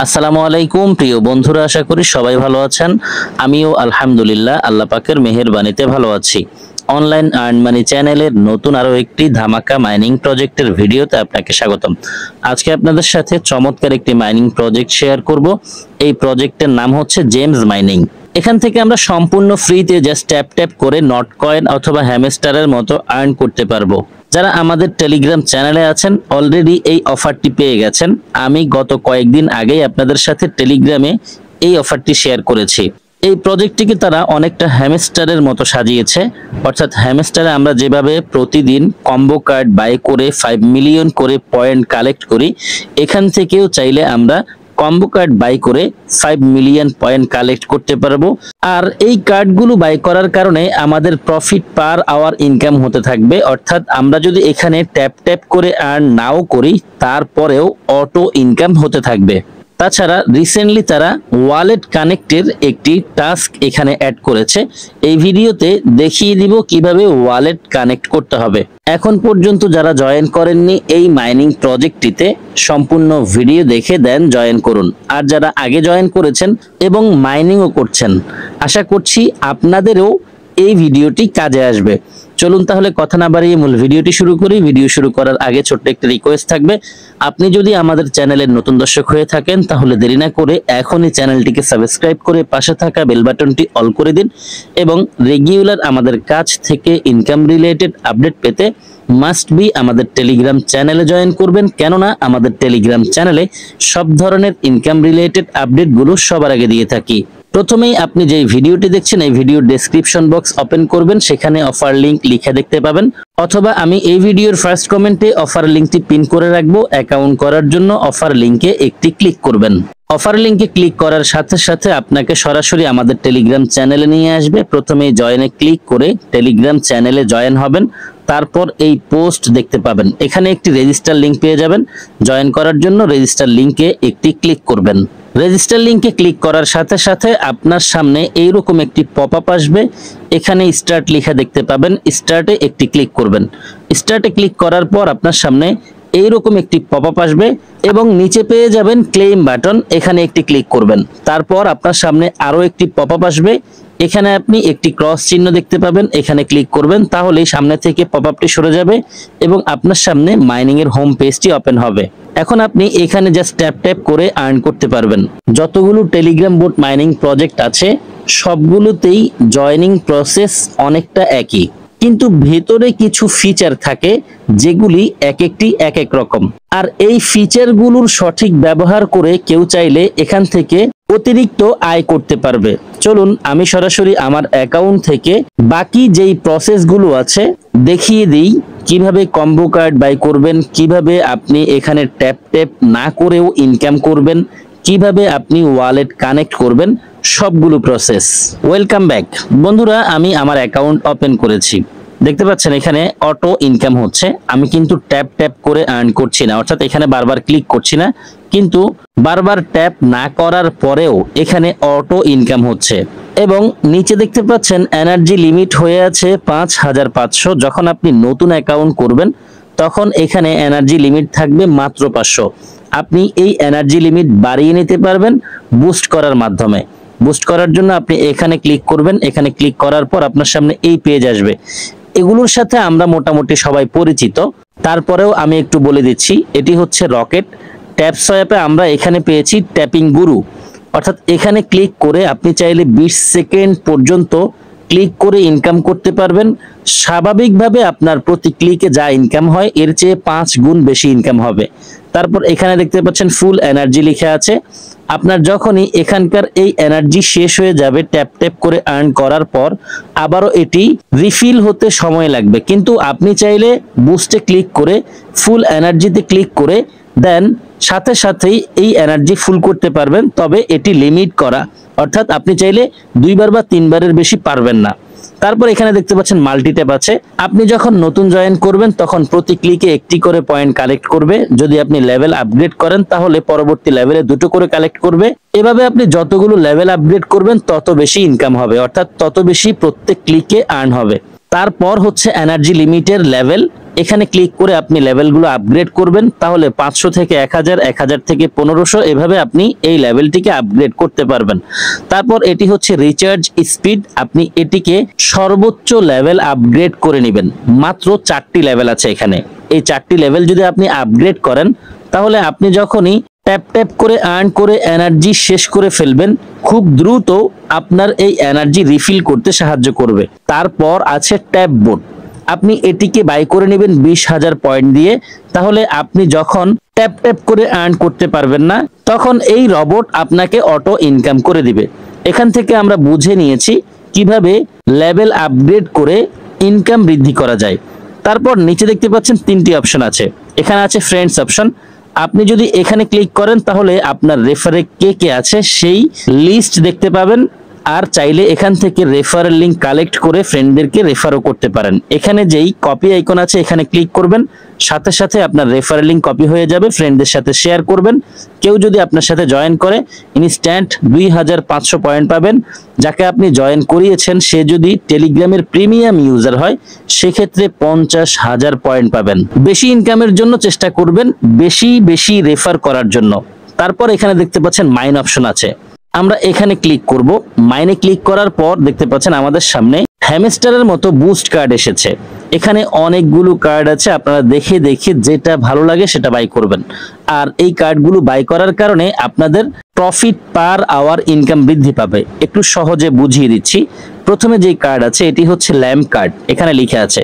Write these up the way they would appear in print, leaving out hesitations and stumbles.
আসসালামু আলাইকুম প্রিয় বন্ধুরা, আশা করি সবাই ভালো আছেন। আমিও আলহামদুলিল্লাহ আল্লাহ পাকের মেহেরবানিতে ভালো আছি। অনলাইন আর্ন মানি চ্যানেলের নতুন আরো একটি ধামাকা মাইনিং প্রজেক্টের ভিডিওতে আপনাকে স্বাগতম। আজকে আপনাদের সাথে চমৎকার একটি মাইনিং প্রজেক্ট শেয়ার করব। এই প্রজেক্টের নাম হচ্ছে জেমস মাইনিং। এখান থেকে আমরা সম্পূর্ণ ফ্রিতে জাস্ট ট্যাপ ট্যাপ করে নট কয়েন অথবা হ্যামস্টারের মতো আর্ন করতে পারবো। যারা আমাদের টেলিগ্রাম চ্যানেলে আছেন অলরেডি এই অফারটি পেয়ে গেছেন। আমি গত কয়েকদিন আগেই আপনাদের সাথে টেলিগ্রামে এই অফারটি শেয়ার করেছি। এই প্রজেক্টটিকে তারা অনেকটা হ্যামস্টারের মতো সাজিয়েছে, অর্থাৎ হ্যামস্টারে আমরা যেভাবে প্রতিদিন কম্বো কার্ড বাই করে 5 মিলিয়ন করে পয়েন্ট কালেক্ট করি, এখান থেকেও চাইলে আমরা কম্বো কার্ড বাই করে 5 মিলিয়ন পয়েন্ট কালেক্ট করতে পারবো। আর এই কার্ডগুলো বাই করার কারণে আমাদের প্রফিট পার আওয়ার ইনকাম হতে থাকবে, অর্থাৎ আমরা যদি এখানে ট্যাপ ট্যাপ করে আর্ন নাও করি তারপরেও অটো ইনকাম হতে থাকবে। তাছাড়া রিসেন্টলি তারা ওয়ালেট কানেক্টের একটি টাস্ক এখানে অ্যাড করেছে। এই ভিডিওতে দেখিয়ে দিব কিভাবে ওয়ালেট কানেক্ট করতে হবে। এখন পর্যন্ত যারা জয়েন করেননি এই মাইনিং প্রজেক্টটিতে, সম্পূর্ণ ভিডিও দেখে দেন জয়েন করুন। আর যারা আগে জয়েন করেছেন এবং মাইনিংও করছেন, আশা করছি আপনাদেরও এই ভিডিওটি কাজে আসবে। চলুন তাহলে কথা না বাড়িয়ে মূল ভিডিওটি শুরু করি। ভিডিও শুরু করার আগে ছোট্ট একটা রিকোয়েস্ট থাকবে, আপনি যদি আমাদের চ্যানেলের নতুন দর্শক হয়ে থাকেন তাহলে দেরি না করে এখনই চ্যানেলটিকে সাবস্ক্রাইব করে পাশে থাকা বেল বাটনটি অল করে দিন এবং রেগুলার আমাদের কাছ থেকে ইনকাম রিলেটেড আপডেট পেতে মাস্ট বি আমাদের টেলিগ্রাম চ্যানেলে জয়েন করবেন। কেননা আমাদের টেলিগ্রাম চ্যানেলে সব ধরনের ইনকাম রিলেটেড আপডেটগুলো সবার আগে দিয়ে থাকি। প্রথমেই আপনি যে ভিডিওটি দেখছেন এই ভিডিওর ডেসক্রিপশন বক্স ওপেন করবেন, সেখানে অফার লিংক লিখে দেখতে পাবেন, অথবা আমি এই ভিডিওর ফার্স্ট কমেন্টে অফার লিংকটি পিন করে রাখবো। অ্যাকাউন্ট করার জন্য অফার লিংকে একটি ক্লিক করবেন। অফার লিংকে ক্লিক করার সাথে সাথে আপনাকে সরাসরি আমাদের টেলিগ্রাম চ্যানেলে নিয়ে আসবে। প্রথমে জয়েনে ক্লিক করে টেলিগ্রাম চ্যানেলে জয়েন হবেন, তারপর এই পোস্ট দেখতে পাবেন, এখানে একটি রেজিস্টার লিংক পেয়ে যাবেন। জয়েন করার জন্য রেজিস্টার লিংকে একটি ক্লিক করবেন। রেজিস্টার লিংকে ক্লিক করার সাথে সাথে আপনার সামনে এইরকম একটি পপআপ আসবে, এখানে স্টার্ট লেখা দেখতে পাবেন, স্টার্টে একটি ক্লিক করবেন। স্টার্টে ক্লিক করার পর আপনার সামনে এইরকম একটি পপআপ আসবে এবং নিচে পেয়ে যাবেন ক্লেম বাটন, এখানে একটি ক্লিক করবেন। তারপর আপনার সামনে আরো একটি পপআপ আসবে, এখানে আপনি একটি ক্রস চিহ্ন দেখতে পাবেন, এখানে ক্লিক করবেন। তাহলেই সামনে থেকে পপআপটি সরে যাবে এবং আপনার সামনে মাইনিং এর হোম পেজটি ওপেন হবে। এখন আপনি এখানে জাস্ট ট্যাপ ট্যাপ করে আর্ন করতে পারবেন। যতগুলো টেলিগ্রাম বোট মাইনিং প্রজেক্ট আছে সবগুলোতেই জয়েনিং প্রসেস অনেকটা একই, কিন্তু ভেতরে কিছু ফিচার থাকে যেগুলি এক একটি এক এক রকম। আর এই ফিচারগুলোর সঠিক ব্যবহার করে কেউ চাইলে এখান থেকে অতিরিক্ত আয় করতে পারবে। চলুন আমি সরাসরি আমার অ্যাকাউন্ট থেকে বাকি যেই প্রসেসগুলো আছে দেখিয়ে দিই, কিভাবে কম্বো কার্ড বাই করবেন, কিভাবে আপনি এখানে ট্যাপ ট্যাপ না করেও ইনকাম করবেন, কিভাবে আপনি ওয়ালেট কানেক্ট করবেন, সবগুলো প্রসেস। ওয়েলকাম ব্যাক বন্ধুরা, আমি আমার অ্যাকাউন্ট ওপেন করেছি। দেখতে পাচ্ছেন এখানে অটো ইনকাম হচ্ছে। আমি কিন্তু ট্যাপ ট্যাপ করে আর্ন করছি না, অর্থাৎ এখানে বারবার ক্লিক করছি না, কিন্তু বারবার ট্যাপ না করার পরেও এখানে অটো ইনকাম হচ্ছে। এবং নিচে দেখতে পাচ্ছেন এনার্জি লিমিট হয়ে আছে 5500। যখন আপনি নতুন অ্যাকাউন্ট করবেন তখন এখানে এনার্জি লিমিট থাকবে মাত্র 500। আপনি এই এনার্জি লিমিট বাড়িয়ে নিতে পারবেন বুস্ট করার মাধ্যমে। বুস্ট করার জন্য আপনি এখানে ক্লিক করবেন, এখানে ক্লিক করার পর আপনার সামনে এই পেজ আসবে। এগুলোর সাথে আমরা মোটামুটি সবাই পরিচিত, তারপরেও আমি একটু বলে দিচ্ছি। এটি হচ্ছে রকেট। ট্যাপ সোয়াপে আমরা এখানে পেয়েছি ট্যাপিং গুরু, অর্থাৎ এখানে ক্লিক করে আপনি চাইলে 20 সেকেন্ড পর্যন্ত ক্লিক করে ইনকাম করতে পারবেন। স্বাভাবিকভাবে আপনার প্রতি ক্লিকে যা ইনকাম হয় এর চেয়ে 5 গুণ বেশি ইনকাম হবে। তারপর এখানে দেখতে পাচ্ছেন ফুল এনার্জি লেখা আছে। আপনার যখনই এখানকার এই এনার্জি শেষ হয়ে যাবে ট্যাপ ট্যাপ করে আর্ন করার পর আবারও এটি রিফিল হতে সময় লাগবে, কিন্তু আপনি চাইলে বুস্টে ক্লিক করে ফুল এনার্জিতে ক্লিক করে দেন সাথে সাথেই এই এনার্জি ফুল করতে পারবেন। তবে এটি লিমিট করা, অর্থাৎ আপনি চাইলে 2 বার বা 3 বারের বেশি পারবেন না। তারপর এখানে দেখতে পাচ্ছেন মাল্টি ট্যাপ আছে। আপনি যখন নতুন জয়েন করবেন তখন প্রতি ক্লিকে একটি করে পয়েন্ট কালেক্ট করবে। যদি আপনি লেভেল আপগ্রেড করেন তাহলে পরবর্তী লেভেলে 2টো করে কালেক্ট করবে। এভাবে আপনি যতগুলো লেভেল আপগ্রেড করবেন তত বেশি ইনকাম হবে, অর্থাৎ তত বেশি প্রত্যেক ক্লিকে আর্ন হবে। তারপর হচ্ছে এনার্জি লিমিটের লেভেল। এখানে ক্লিক করে আপনি লেভেলগুলো আপগ্রেড করবেন, তাহলে 500 থেকে 1000, 1000 থেকে 1500, এভাবে আপনি এই লেভেলটিকে আপগ্রেড করতে পারবেন। তারপর এটি হচ্ছে রিচার্জ স্পিড, আপনি এটিকে সর্বোচ্চ লেভেল আপগ্রেড করে নেবেন। মাত্র 4টি লেভেল আছে এখানে, এই 4টি লেভেল যদি আপনি আপগ্রেড করেন তাহলে আপনি যখনই ট্যাপ ট্যাপ করে আর্ন করে এনার্জি শেষ করে ফেলবেন, খুব দ্রুত আপনার এই এনার্জি রিফিল করতে সাহায্য করবে। তারপর আছে ট্যাপ বোট, আপনি এটিকে বাই করে নেবেন 20,000 পয়েন্ট দিয়ে, তাহলে আপনি যখন ট্যাপ ট্যাপ করে আর্ন করতে পারবেন না তখন এই রোবট আপনাকে অটো ইনকাম করে দিবে। এখান থেকে আমরা বুঝে নিয়েছি কিভাবে লেভেল আপগ্রেড করে ইনকাম বৃদ্ধি করা যায়। তারপর নিচে দেখতে পাচ্ছেন 3টি অপশন আছে, এখানে আছে ফ্রেন্ডস অপশন, আপনি যদি এখানে ক্লিক করেন তাহলে আপনার রেফারে কে কে আছে সেই লিস্ট দেখতে পাবেন, আর চাইলে এখান থেকে রেফারেল লিংক কালেক্ট করে ফ্রেন্ডদেরকে রেফারও করতে পারেন। এখানে যেই কপি আইকন আছে এখানে ক্লিক করবেন, সাথে সাথে আপনার রেফারেল লিংক কপি হয়ে যাবে, ফ্রেন্ডদের সাথে শেয়ার করবেন। কেউ যদি আপনার সাথে জয়েন করে ইনস্ট্যান্ট 2500 পয়েন্ট পাবেন। যাকে আপনি জয়েন করিয়েছেন সে যদি টেলিগ্রামের প্রিমিয়াম ইউজার হয় সেক্ষেত্রে 50,000 পয়েন্ট পাবেন। বেশি ইনকামের জন্য চেষ্টা করবেন, বেশি বেশি রেফার করার জন্য। তারপর এখানে দেখতে পাচ্ছেন মাইন অপশন আছে, আমরা এখানে ক্লিক করব। মাইনে ক্লিক করার পর দেখতে পাচ্ছেন আমাদের সামনে হ্যামস্টারের মতো বুস্ট কার্ড এসেছে। এখানে অনেকগুলো কার্ড আছে, আপনারা দেখে দেখে যেটা ভালো লাগে সেটা বাই করবেন। আর এই কার্ডগুলো বাই করার কারণে আপনাদের প্রফিট পার আওয়ার ইনকাম বৃদ্ধি পাবে। একটু সহজে বুঝিয়ে দিচ্ছি। প্রথমে যে কার্ড আছে এটি হচ্ছে ল্যাম্প কার্ড, এখানে লিখে আছে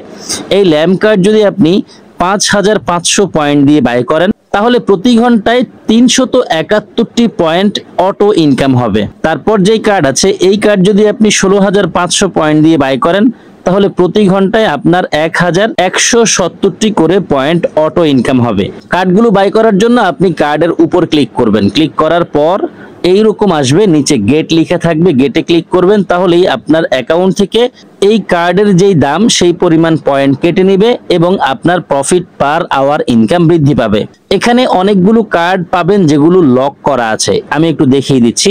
এই ল্যাম্প কার্ড যদি আপনি 5500 পয়েন্ট দিয়ে বাই করেন তাহলে প্রতি ঘন্টায় 371টি পয়েন্ট অটো ইনকাম হবে। তারপর যেই কার্ড আছে এই কার্ড যদি আপনি 16,500 পয়েন্ট দিয়ে বাই করেন তাহলে প্রতি ঘন্টায় আপনার 1170টি করে পয়েন্ট অটো ইনকাম হবে। কার্ডগুলো বাই করার জন্য আপনি কার্ডের উপর ক্লিক করবেন, ক্লিক করার পর এইরকম আসবে, নিচে গেট লেখা থাকবে, গেটে ক্লিক করবেন, তাহলেই আপনার অ্যাকাউন্ট থেকে এই কার্ডের যেই দাম সেই পরিমাণ পয়েন্ট কেটে নেবে এবং আপনার প্রফিট পার আওয়ার ইনকাম বৃদ্ধি পাবে। এখানে অনেকগুলো কার্ড পাবেন যেগুলো লক করা আছে, আমি একটু দেখিয়ে দিচ্ছি।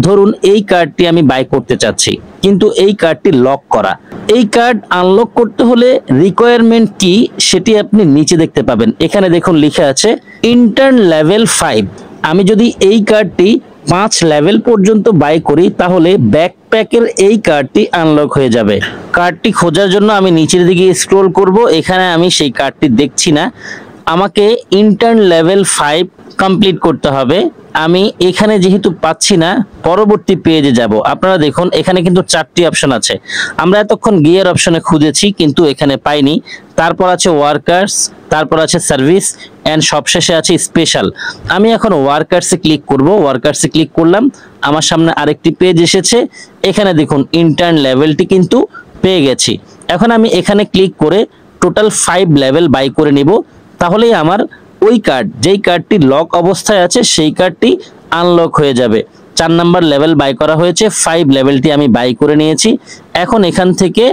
ধরুন এই কার্ডটি আমি বাই করতে চাচ্ছি কিন্তু এই কার্ডটি লক করা। এই কার্ড আনলক করতে হলে রিকোয়ারমেন্ট কি সেটি আপনি নিচে দেখতে পাবেন। এখানে দেখুন লেখা আছে ইন্টার্ন লেভেল 5। আমি যদি এই কার্ডটি 5 লেভেল পর্যন্ত বাই করি তাহলে ব্যাকপ্যাকের এই কার্ডটি আনলক হয়ে যাবে। কার্ডটি খোঁজার জন্য আমি নিচের দিকে স্ক্রল করব, এখানে আমি সেই কার্ডটি দেখছি না। আমাকে ইন্টার্ন লেভেল 5 কমপ্লিট করতে হবে। আমি এখানে যেহেতু পাচ্ছি না পরবর্তী পেজে যাব। আপনারা দেখুন এখানে কিন্তু 4টি অপশন আছে, আমরা এতক্ষণ গিয়ার অপশনে খুঁজেছি কিন্তু এখানে পাইনি। তারপর আছে ওয়ার্কার্স, তারপর আছে সার্ভিস এন্ড সবশেষে আছে স্পেশাল। আমি এখন ওয়ার্কার্সে ক্লিক করব, ওয়ার্কার্সে ক্লিক করলাম, আমার সামনে আরেকটি পেজ এসেছে। এখানে দেখুন ইন্টার্ন লেভেলটি কিন্তু পেয়ে গেছি। এখন আমি এখানে ক্লিক করে টোটাল 5 লেভেল বাই করে নিব, তাহলেই আমার ওই কার্ড যেই কার্ডটি লক অবস্থায় আছে সেই কার্ডটি আনলক হয়ে যাবে। 4 নাম্বার লেভেল বাই করা হয়েছে, 5 লেভেলটি আমি বাই করে নিয়েছি। এখন এখান থেকে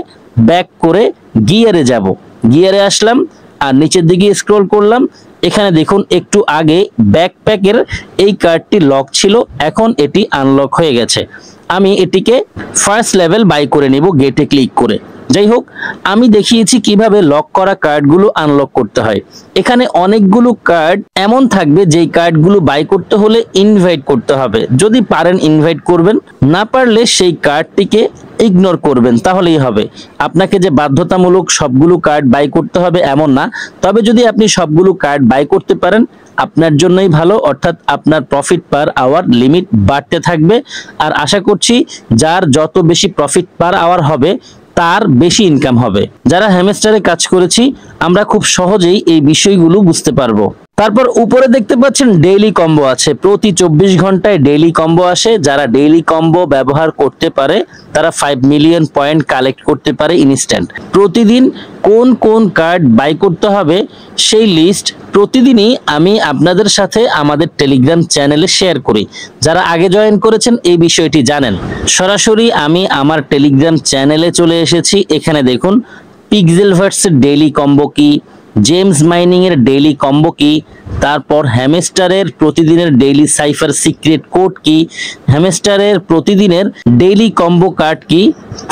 ব্যাক করে গিয়ারে যাব, গিয়ারে আসলাম আর নিচের দিকে স্ক্রল করলাম। এখানে দেখুন একটু আগে ব্যাকপ্যাকের এই কার্ডটি লক ছিল, এখন এটি আনলক হয়ে গেছে। আমি এটিকে ফার্স্ট লেভেল বাই করে নিব গেটে ক্লিক করে। যাই হোক, আমি দেখিয়েছি কিভাবে লক করা কার্ডগুলো আনলক করতে হয়। এখানে অনেকগুলো কার্ড এমন থাকবে যেই কার্ডগুলো বাই করতে হলে ইনভাইট করতে হবে। যদি পারেন ইনভাইট করবেন, না পারলে সেই কার্ডটিকে ইগনোর করবেন, তাহলেই হবে। আপনাকে যে বাধ্যতামূলক সবগুলো কার্ড বাই করতে হবে এমন না, তবে যদি আপনি সবগুলো কার্ড বাই করতে পারেন আপনার জন্যই ভালো, অর্থাৎ আপনার প্রফিট পার আওয়ার লিমিট বাড়তে থাকবে। আর আশা করছি যার যত বেশি প্রফিট পার আওয়ার হবে তার বেশি ইনকাম হবে। যারা হ্যামস্টারে কাজ করেছি আমরা খুব সহজেই এই বিষয়গুলো বুঝতে পারবো। তারপর উপরে দেখতে পাচ্ছেন ডেইলি কম্বো আছে, প্রতি 24 ঘন্টায় ডেইলি কম্বো আসে। যারা ডেইলি কম্বো ব্যবহার করতে পারে তারা 5 মিলিয়ন পয়েন্ট কালেক্ট করতে পারে ইনস্ট্যান্ট। প্রতিদিন কোন কোন কার্ড বাই করতে হবে সেই লিস্ট প্রতিদিনই আমি আপনাদের সাথে আমাদের টেলিগ্রাম চ্যানেলে শেয়ার করি। যারা আগে জয়েন করেছেন এই বিষয়টি জানেন। সরাসরি আমি আমার টেলিগ্রাম চ্যানেলে চলে এসেছি। এখানে দেখুন পিক্সেলভার্সের ডেইলি কম্বো কি, জেমস মাইনিং এর ডেইলি কম্বো কি, তারপর হ্যামস্টারের প্রতিদিনের ডেইলি সাইফার সিক্রেট কোড কি, হ্যামস্টারের প্রতিদিনের ডেইলি কম্বো কার্ড কি,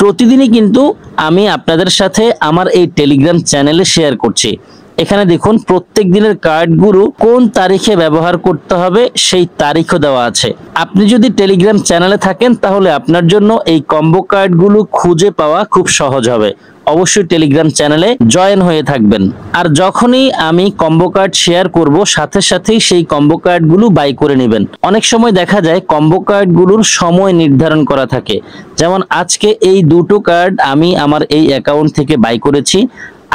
প্রতিদিনই কিন্তু আমি আপনাদের সাথে আমার এই টেলিগ্রাম চ্যানেলে শেয়ার করছি। এখানে দেখুন প্রত্যেক দিনের কার্ডগুলো কোন তারিখে ব্যবহার করতে হবে সেই তারিখও দেওয়া আছে। আপনি যদি টেলিগ্রাম চ্যানেলে থাকেন তাহলে আপনার জন্য এই কম্বো কার্ডগুলো খুঁজে পাওয়া খুব সহজ হবে। অবশ্যই টেলিগ্রাম চ্যানেলে জয়েন হয়ে থাকবেন। আর যখনই আমি কম্বো কার্ড শেয়ার করব সাথে সাথেই সেই কম্বো কার্ডগুলো বাই করে নেবেন। অনেক সময় দেখা যায় কম্বো কার্ডগুলোর সময় নির্ধারণ করা থাকে, যেমন আজকে এই দুটো কার্ড আমি আমার এই অ্যাকাউন্ট থেকে বাই করেছি,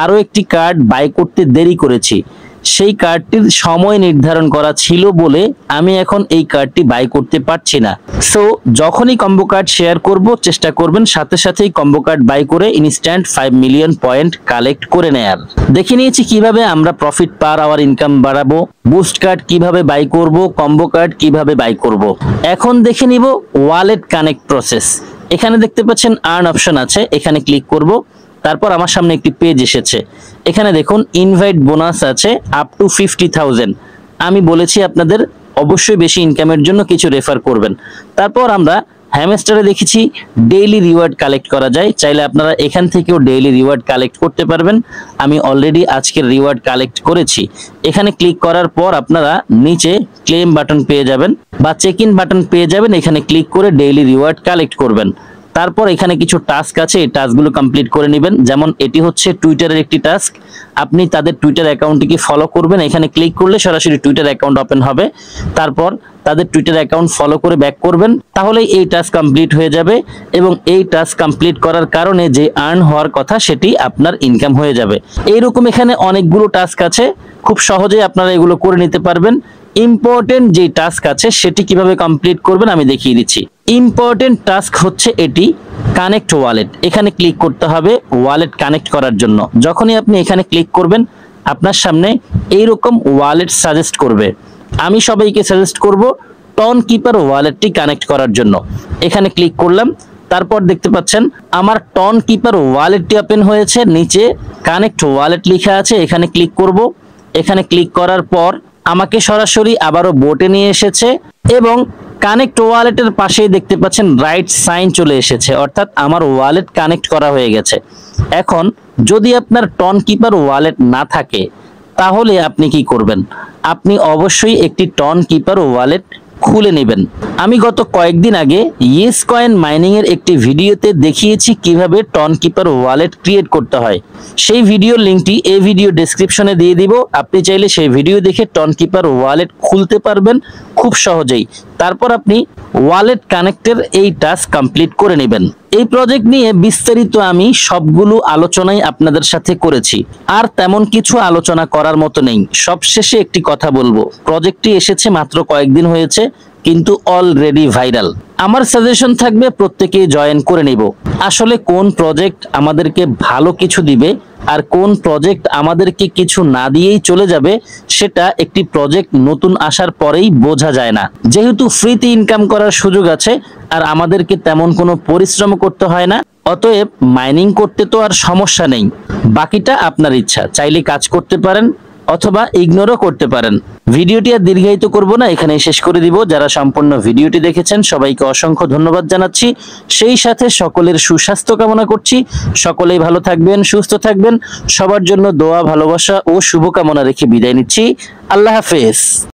আরো একটি কার্ড বাই করতে দেরি করেছি, সেই কার্ডটির সময় নির্ধারণ করা ছিল বলে আমি এখন এই কার্ডটি বাই করতে পারছি না। সো যখনই কম্বো কার্ড শেয়ার করব চেষ্টা করবেন সাথে সাথেই কম্বো কার্ড বাই করে ইনস্ট্যান্ট 5 মিলিয়ন পয়েন্ট কালেক্ট করে নেয়ার। দেখে নিয়েছি কিভাবে আমরা প্রফিট পার আওয়ার ইনকাম বাড়াবো, বুস্ট কার্ড কিভাবে বাই করব, কম্বো কার্ড কিভাবে বাই করব। এখন দেখে নিব ওয়ালেট কানেক্ট প্রসেস। এখানে দেখতে পাচ্ছেন আর্ন অপশন আছে, এখানে ক্লিক করব। তারপর আমার সামনে একটি পেজ এসেছে, এখানে দেখুন ইনভাইট বোনাস আছে আপ টু 50,000। আমি বলেছি আপনাদের অবশ্যই বেশি ইনকামের জন্য কিছু রেফার করবেন। তারপর আমরা হ্যামস্টারে দেখেছি ডেইলি রিওয়ার্ড কালেক্ট করা যায়, চাইলে আপনারা এখান থেকেও ডেইলি রিওয়ার্ড কালেক্ট করতে পারবেন। আমি অলরেডি আজকের রিওয়ার্ড কালেক্ট করেছি। এখানে ক্লিক করার পর আপনারা নিচে ক্লেম বাটন পেয়ে যাবেন বা চেক ইন বাটন পেয়ে যাবেন, এখানে ক্লিক করে ডেইলি রিওয়ার্ড কালেক্ট করবেন। তারপর এখানে কিছু টাস্ক আছে, এই টাস্কগুলো কমপ্লিট করে নেবেন। যেমন এটি হচ্ছে টুইটারের একটি টাস্ক, আপনি তাদের টুইটার অ্যাকাউন্টটিকে ফলো করবেন। এখানে ক্লিক করলে সরাসরি টুইটার অ্যাকাউন্ট ওপেন হবে, তারপর তাদের টুইটার অ্যাকাউন্ট ফলো করে ব্যাক করবেন, তাহলেই এই টাস্ক কমপ্লিট হয়ে যাবে এবং এই টাস্ক কমপ্লিট করার কারণে যে আর্ন হওয়ার কথা সেটি আপনার ইনকাম হয়ে যাবে। এইরকম এখানে অনেকগুলো টাস্ক আছে, খুব সহজেই আপনারা এগুলো করে নিতে পারবেন। ইম্পর্টেন্ট যে টাস্ক আছে সেটি কিভাবে কমপ্লিট করবেন আমি দেখিয়ে দিচ্ছি। ইম্পর্টেন্ট টাস্ক হচ্ছে এটি কানেক্ট ওয়ালেট। এখানে ক্লিক করতে হবে ওয়ালেট কানেক্ট করার জন্য। যখনই আপনি এখানে ক্লিক করবেন আপনার সামনে এইরকম ওয়ালেট সাজেস্ট করবে। আমি সবাইকে সাজেস্ট করব টন কিপার ওয়ালেটটি কানেক্ট করার জন্য। এখানে ক্লিক করলাম, তারপর দেখতে পাচ্ছেন আমার টন কিপার ওয়ালেটটি ওপেন হয়েছে, নিচে কানেক্ট ওয়ালেট লেখা আছে, এখানে ক্লিক করব। এখানে ক্লিক করার পর আমাকে সরাসরি আবারও বোটে নিয়ে এসেছে এবং কানেক্ট ওয়ালেটের পাশেই দেখতে পাচ্ছেন রাইট সাইন চলে এসেছে, অর্থাৎ আমার ওয়ালেট কানেক্ট করা হয়ে গেছে। এখন যদি আপনার টন কিপার ওয়ালেট না থাকে তাহলে আপনি কি করবেন? আপনি অবশ্যই একটি টন কিপার ওয়ালেট খুলে নেবেন। আমি গত কয়েকদিন আগে ইয়েস কয়েন মাইনিং এর একটি ভিডিওতে দেখিয়েছি কিভাবে টন কিপার ওয়ালেট ক্রিয়েট করতে হয়। সেই ভিডিওর লিংকটি এই ভিডিও ডেসক্রিপশনে দিয়ে দিব, আপনি চাইলে সেই ভিডিও দেখে টন কিপার ওয়ালেট খুলতে পারবেন খুব সহজেই। তারপর আপনি ওয়ালেট কানেক্টের এই টাস্ক কমপ্লিট করে নেবেন। এই প্রজেক্ট নিয়ে বিস্তারিত আমি সবগুলো আলোচনাই আপনাদের সাথে করেছি, আর তেমন কিছু আলোচনা করার মতো নেই। সবশেষে একটি কথা বলবো, প্রজেক্টটি এসেছে মাত্র কয়েকদিন হয়েছে কিন্তু অলরেডি ভাইরাল। আমার সাজেশন থাকবে প্রত্যেকেই জয়েন করে নিব। আসলে কোন প্রজেক্ট আমাদেরকে ভালো কিছু দিবে আর কোন প্রজেক্ট আমাদেরকে কিছু না দিয়েই চলে যাবে সেটা একটি প্রজেক্ট নতুন আসার পরেই বোঝা যায় না। যেহেতু ফ্রিতে ইনকাম করার সুযোগ আছে আর আমাদেরকে তেমন কোনো পরিশ্রম করতে হয় না, অতএব মাইনিং করতে তো আর সমস্যা নেই। বাকিটা আপনার ইচ্ছা, চাইলে কাজ করতে পারেন অথবা ইগনোরও করতে পারেন। ভিডিওটি আর দীর্ঘায়িত করব না, এখানেই শেষ করে দিব। যারা সম্পূর্ণ ভিডিওটি দেখেছেন সবাইকে অসংখ্য ধন্যবাদ জানাচ্ছি। সেই সাথে সকলের সুস্বাস্থ্য কামনা করছি। সকলেই ভালো থাকবেন, সুস্থ থাকবেন। সবার জন্য দোয়া, ভালোবাসা ও শুভকামনা রেখে বিদায় নিচ্ছি। আল্লাহ হাফেজ।